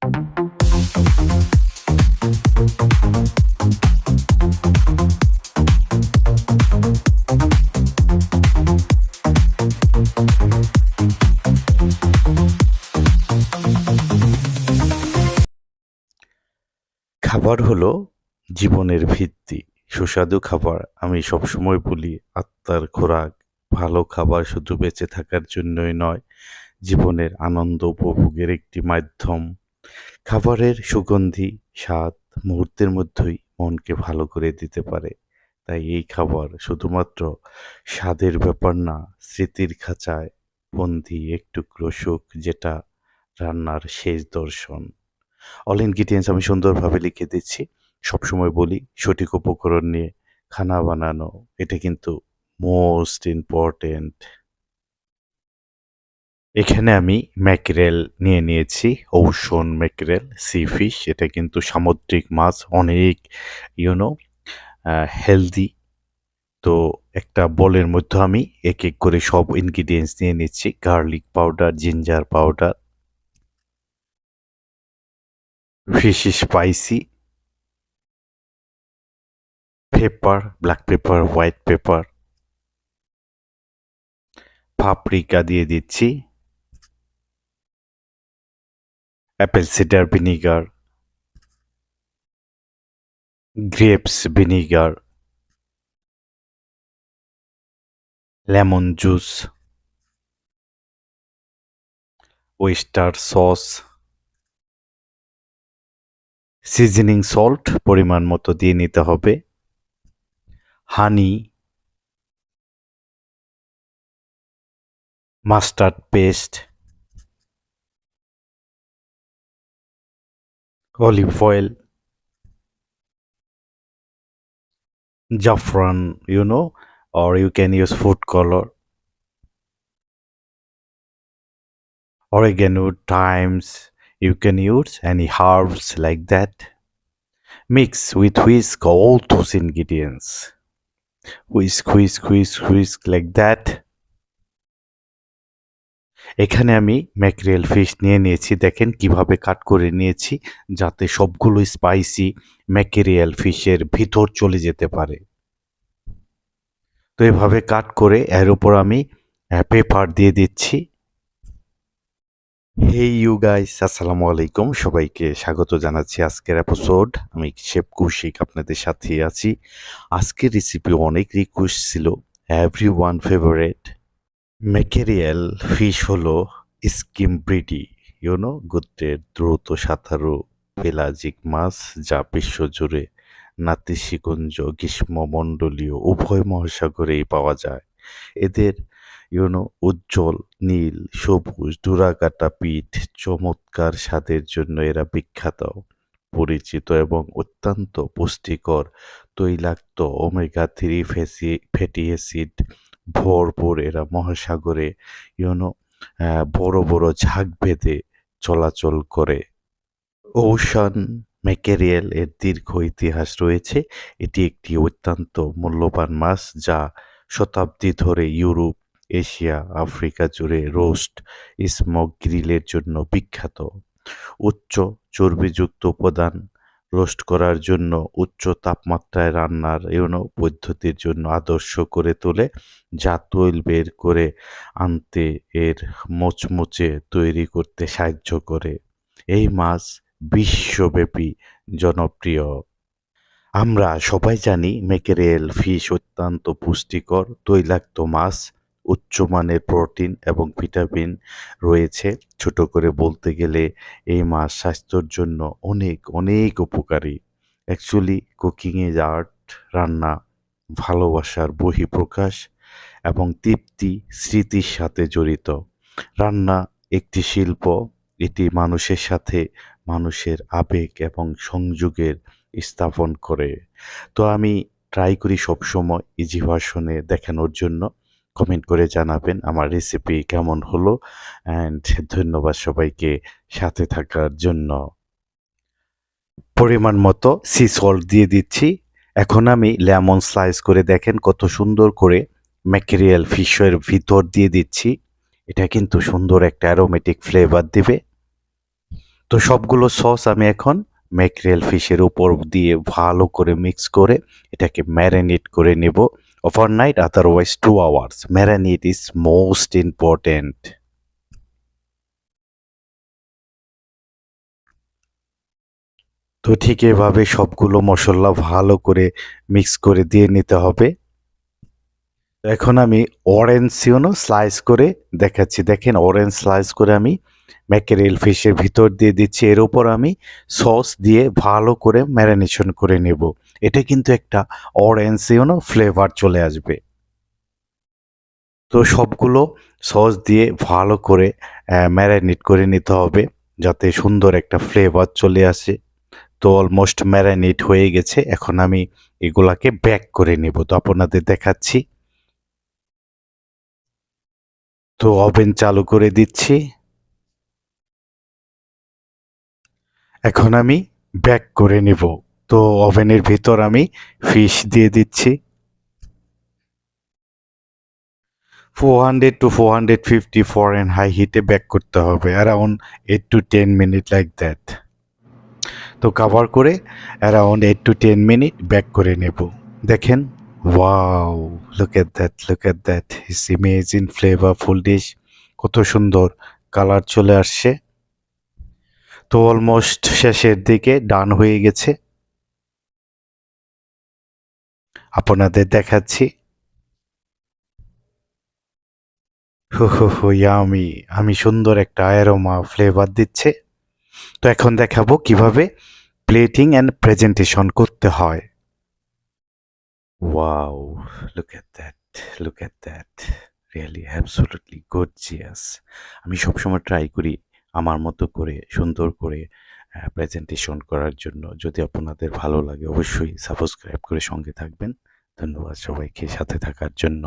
খাবার হলো জীবনের ভিত্তি। সুস্বাদু খাবার আমি সবসময় বলি আত্মার খোরাক। ভালো খাবার শুধু বেঁচে থাকার জন্যই নয়, জীবনের আনন্দ উপভোগের একটি মাধ্যম। খাবারের সুগন্ধি, স্বাদ মুহূর্তের মধ্যেই মনকে ভালো করে দিতে পারে। তাই এই খাবার শুধুমাত্র স্বাদের ব্যাপার না, স্মৃতির খাঁচায় বন্দী এক টুকরো সুখ, যেটা রান্নার শেষ দর্শন। অল ইনগ্রিডিয়েন্টস আমি সুন্দরভাবে লিখে দিচ্ছি। সবসময় বলি সঠিক উপকরণ নিয়ে খানা বানানো, এটা কিন্তু মোস্ট ইম্পর্টেন্ট। এখানে আমি ম্যাকরেল নিয়ে নিয়েছি, ওশন ম্যাকরেল, সি ফিশ। এটা কিন্তু সামুদ্রিক মাছ, অনেক ইউনো হেলদি। তো একটা বোলের মধ্যে আমি এক এক করে সব ইনগ্রিডিয়েন্টস নিয়ে নিচ্ছি। Garlic powder, ginger powder, fish spicy, paper, black pepper, white paper, paprika দিয়ে দিচ্ছি, Apple cedar vinegar, grapes vinegar, lemon juice, oyster sauce, seasoning salt পরিমাণ মতো দিয়ে নিতে হবে, হানি, মাস্টার্ড পেস্ট, অলিভ অয়েল, জাফরান, or you can use food color, oregano, thymes, you can use any herbs like that. Mix with whisk all those ingredients. Whisk, whisk, whisk, whisk like that. এখানে আমি mackerel fish নিয়ে নিয়েছি, দেখেন কিভাবে কাট করে নিয়েছি যাতে সবগুলো স্পাইসি ম্যাকেরিয়াল ফিশের ভিতর চলে যেতে পারে। তো এভাবে কাট করে এর উপর আমি পেপার দিয়ে দিচ্ছি। হেই ইউ গাইস, আসসালামু আলাইকুম, সবাইকে স্বাগত জানাচ্ছি আজকের এপিসোড। আমি শেফ কৌশিক আপনাদের সাথে আছি। আজকের রেসিপি অনেক রিকোয়েস্ট ছিল, এভরিওয়ান ফেভারিট। ম্যাকেরিয়াল ফিশ হলো স্কিমব্রিডি, গোত্রের দ্রুত সাঁতারু পেলাজিক মাছ, যা বিশ্বজুড়ে নাতিশীকুঞ্জ গ্রীষ্মমণ্ডলীয় উভয় মহাসাগরেই পাওয়া যায়। এদের উজ্জ্বল নীল সবুজ ডোরাকাটা পিঠ, চমৎকার স্বাদের জন্য এরা বিখ্যাত, পরিচিত এবং অত্যন্ত পুষ্টিকর। তৈলাক্ত ওমেগা 3 ফ্যাটি অ্যাসিড ভরপুর এরা মহাসাগরে ইউনো বড় বড় ঝাঁক বেঁধে চলাচল করে। ওশান ম্যাকেরিয়াল এর দীর্ঘ ইতিহাস রয়েছে। এটি একটি অত্যন্ত মূল্যবান মাছ, যা শতাব্দী ধরে ইউরোপ, এশিয়া, আফ্রিকা জুড়ে রোস্ট, স্মোক গ্রিলের জন্য বিখ্যাত। উচ্চ চর্বিযুক্ত উপাদান রোস্ট করার জন্য উচ্চ তাপমাত্রায় রান্নার পদ্ধতির জন্য আদর্শ করে তোলে, যা তৈল বের করে আনতে এর মোচমোচে তৈরি করতে সাহায্য করে। এই মাছ বিশ্বব্যাপী জনপ্রিয়। আমরা সবাই জানি ম্যাকেরেল ফিশ অত্যন্ত পুষ্টিকর তৈলাক্ত মাছ। উচ্চমানের প্রোটিন এবং ভিটামিন রয়েছে। ছোট করে বলতে গেলে এই মাছ স্বাস্থ্যের জন্য অনেক অনেক উপকারী। অ্যাকচুয়ালি কুকিং ইজ আর্ট, রান্না ভালোবাসার বহিঃপ্রকাশ এবং তৃপ্তি স্মৃতির সাথে জড়িত। রান্না একটি শিল্প, এটি মানুষের সাথে মানুষের আবেগ এবং সংযোগের স্থাপন করে। তো আমি ট্রাই করি সবসময় ইজি ভার্সনে দেখানোর জন্য। কমেন্ট করে জানাবেন আমার রেসিপি কেমন হলো, অ্যান্ড ধন্যবাদ সবাইকে সাথে থাকার জন্য। পরিমাণ মতো সি সল্ট দিয়ে দিচ্ছি। এখন আমি লেমন স্লাইস করে দেখেন কত সুন্দর করে ম্যাকেরিয়াল ফিশের ভিতর দিয়ে দিচ্ছি। এটা কিন্তু সুন্দর একটা অ্যারোমেটিক ফ্লেভার দেবে। তো তো সবগুলো সস আমি এখন ম্যাকরেল ফিশের উপর দিয়ে ভালো করে মিক্স করে এটাকে ম্যারিনেট করে নেব overnight, otherwise 2 hours. Marinate is most important. তো ঠিক এভাবে সবগুলো মশলা ভালো করে মিক্স করে দিয়ে নিতে হবে। এখন আমি অরেঞ্জ স্লাইস করে দেখাচ্ছি। দেখেন অরেঞ্জ স্লাইস করে আমি ম্যাকেরেল ফিশের ভিতর দিয়ে দিচ্ছি। এর উপর আমি সস দিয়ে ভালো করে ম্যারিনেশন করে নেব। এটা কিন্তু একটা অরেঞ্জ ফ্লেভার চলে আসবে। তো সবগুলো সস দিয়ে ভালো করে ম্যারিনেট করে নিতে হবে যাতে সুন্দর একটা ফ্লেভার চলে আসে। তো অলমোস্ট ম্যারিনেট হয়ে গেছে। এখন আমি এগুলাকে ব্যাক করে নেব। তো আপনাদের দেখাচ্ছি। তো ওভেন চালু করে দিচ্ছি। এখন আমি ব্যাক করে নিব। তো ওভেনের ভিতর আমি ফিশ দিয়ে দিচ্ছি। 400 to 450 ফরেন হাই হিটে বেক করতে হবে around 8 to 10 minute like that. তো কভার করে অ্যারাউন্ড 8 to 10 মিনিট বেক করে নেব। দেখেন, wow, look at that is imaging flavourful dish. কত সুন্দর কালার চলে আসছে। তো অলমোস্ট শেষের দিকে ডান হয়ে গেছে। আপনাদের দেখাচ্ছি। হু, হু, হু, ইয়ামি! আমি সুন্দর একটা অ্যারোমা ফ্লেভার দিচ্ছে। তো এখন দেখাবো কিভাবে প্লেটিং অ্যান্ড প্রেজেন্টেশন করতে হয়। Wow! Look at that! Look at that! Really absolutely gorgeous! আমি সবসময় ট্রাই করি আমার মতো করে সুন্দর করে প্রেজেন্টেশন করার জন্য। যদি আপনাদের ভালো লাগে অবশ্যই সাবস্ক্রাইব করে সঙ্গে থাকবেন। ধন্যবাদ সবাইকে সাথে থাকার জন্য।